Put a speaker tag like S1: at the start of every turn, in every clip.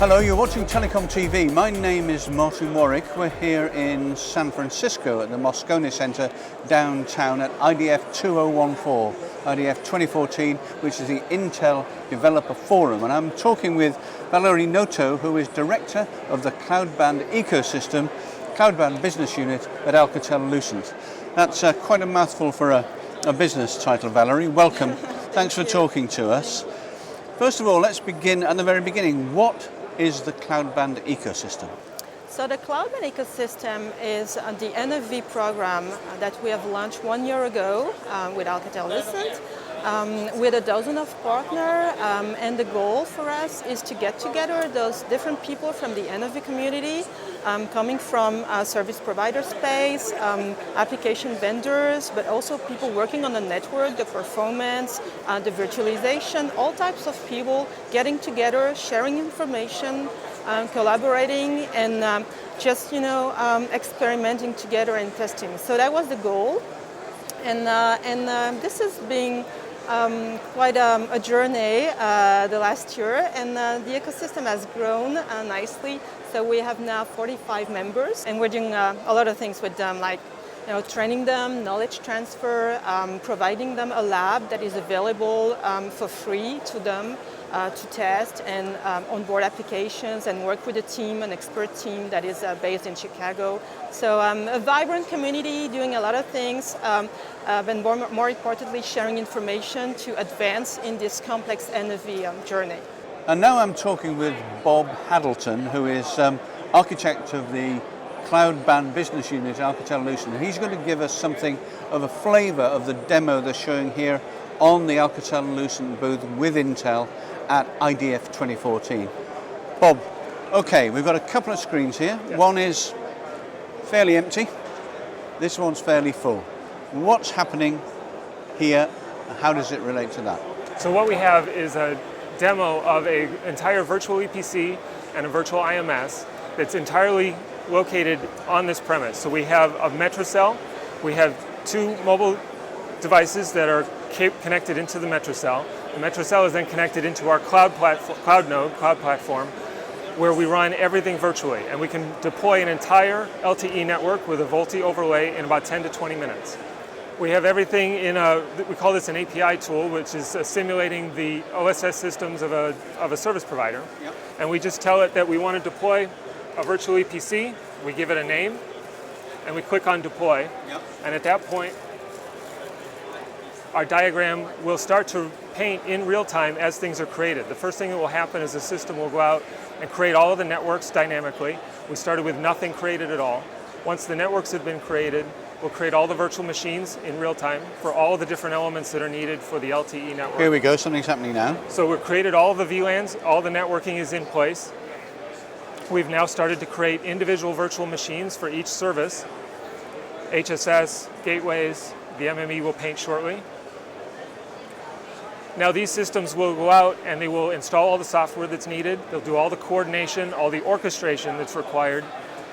S1: Hello, you're watching TelecomTV. My name is Martin Warwick. We're here in San Francisco at the Moscone Center downtown at IDF 2014, IDF 2014, which is the Intel Developer Forum. And I'm talking with Valerie.noto, who is Director of the CloudBand Ecosystem, CloudBand Business Unit at Alcatel-Lucent. That's quite a mouthful for a business title, Valerie. Welcome. Thanks for talking to us. First of all, let's begin at the very beginning. What is the CloudBand Ecosystem?
S2: So the CloudBand Ecosystem is the NFV program that we have launched 1 year ago with Alcatel-Lucent with a dozen of partners, and the goal for us is to get together those different people from the NFV community, coming from service provider space, application vendors, but also people working on the network, the performance, the virtualization, all types of people getting together, sharing information, collaborating, and just experimenting together and testing. So that was the goal, and this has been quite a journey the last year, and the ecosystem has grown nicely. So we have now 45 members, and we're doing a lot of things with them, like training them, knowledge transfer, providing them a lab that is available for free to them to test and onboard applications and work with a team, an expert team that is based in Chicago. So a vibrant community doing a lot of things, and more importantly, sharing information to advance in this complex NFV journey.
S1: And now I'm talking with Bob Haddleton, who is architect of the CloudBand Business Unit at Alcatel-Lucent. He's going to give us something of a flavor of the demo they're showing here on the Alcatel-Lucent booth with Intel at IDF 2014. Bob, okay, we've got a couple of screens here.
S3: Yes.
S1: One is fairly empty. This one's fairly full. What's happening here? How does it relate to that?
S3: So what we have is a demo of an entire virtual EPC and a virtual IMS that's entirely located on this premise. So we have a Metrocell, we have two mobile devices that are connected into the Metrocell. The Metrocell is then connected into our cloud platform, where we run everything virtually, and we can deploy an entire LTE network with a VoLTE overlay in about 10 to 20 minutes. We have everything in we call this an API tool, which is simulating the OSS systems of a service provider.
S1: Yep.
S3: And we just tell it that we want to deploy a virtual EPC, we give it a name, and we click on deploy.
S1: Yep.
S3: And at that point, our diagram will start to paint in real time as things are created. The first thing that will happen is the system will go out and create all of the networks dynamically. We started with nothing created at all. Once the networks have been created, we'll create all the virtual machines in real time for all of the different elements that are needed for the LTE network.
S1: Here we go, something's happening now.
S3: So we've created all of the VLANs, all the networking is in place. We've now started to create individual virtual machines for each service. HSS, gateways, the MME will paint shortly. Now these systems will go out and they will install all the software that's needed. They'll do all the coordination, all the orchestration that's required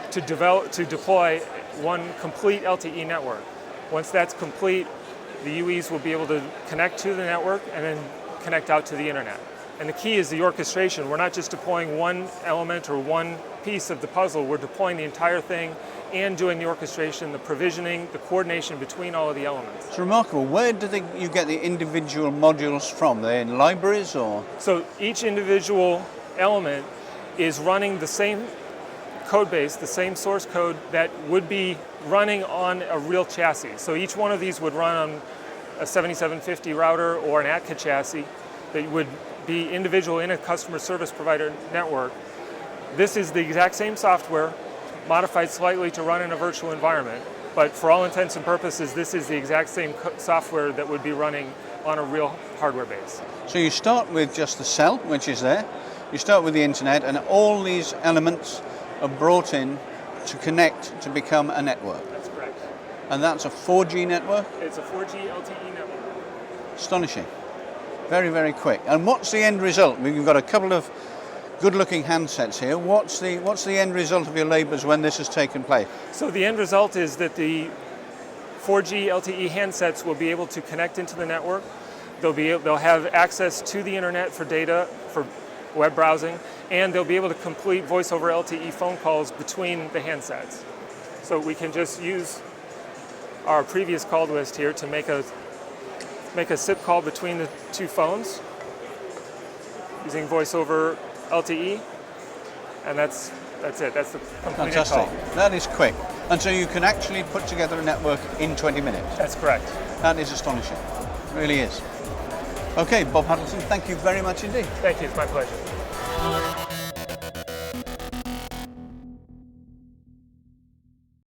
S3: to deploy one complete LTE network. Once that's complete, the UEs will be able to connect to the network and then connect out to the internet. And the key is the orchestration. We're not just deploying one element or one piece of the puzzle, we're deploying the entire thing and doing the orchestration, the provisioning, the coordination between all of the elements.
S1: It's remarkable. Where do you get the individual modules from? They're in libraries or?
S3: So each individual element is running the same code base, the same source code that would be running on a real chassis. So each one of these would run on a 7750 router or an ATCA chassis that would be individual in a customer service provider network. This is the exact same software, modified slightly to run in a virtual environment, but for all intents and purposes, this is the exact same software that would be running on a real hardware base.
S1: So you start with just the cell, which is there. You start with the internet, and all these elements are brought in to connect to become a network.
S3: That's correct.
S1: And that's a 4G network?
S3: It's a 4G LTE network.
S1: Astonishing. Very, very quick. And what's the end result? We've got a couple of good-looking handsets here. What's the end result of your labors when this has taken place?
S3: So the end result is that the 4G LTE handsets will be able to connect into the network. They'll have access to the internet for data, for web browsing, and they'll be able to complete voice over LTE phone calls between the handsets. So we can just use our previous call list here to make a SIP call between the two phones using voice over LTE, and that's it. That's the completed
S1: Fantastic.
S3: call.
S1: That is quick. And so you can actually put together a network in 20 minutes.
S3: That's correct.
S1: That is astonishing. It really is. Okay, Bob Huddleston, thank you very much indeed.
S3: Thank you. It's my pleasure.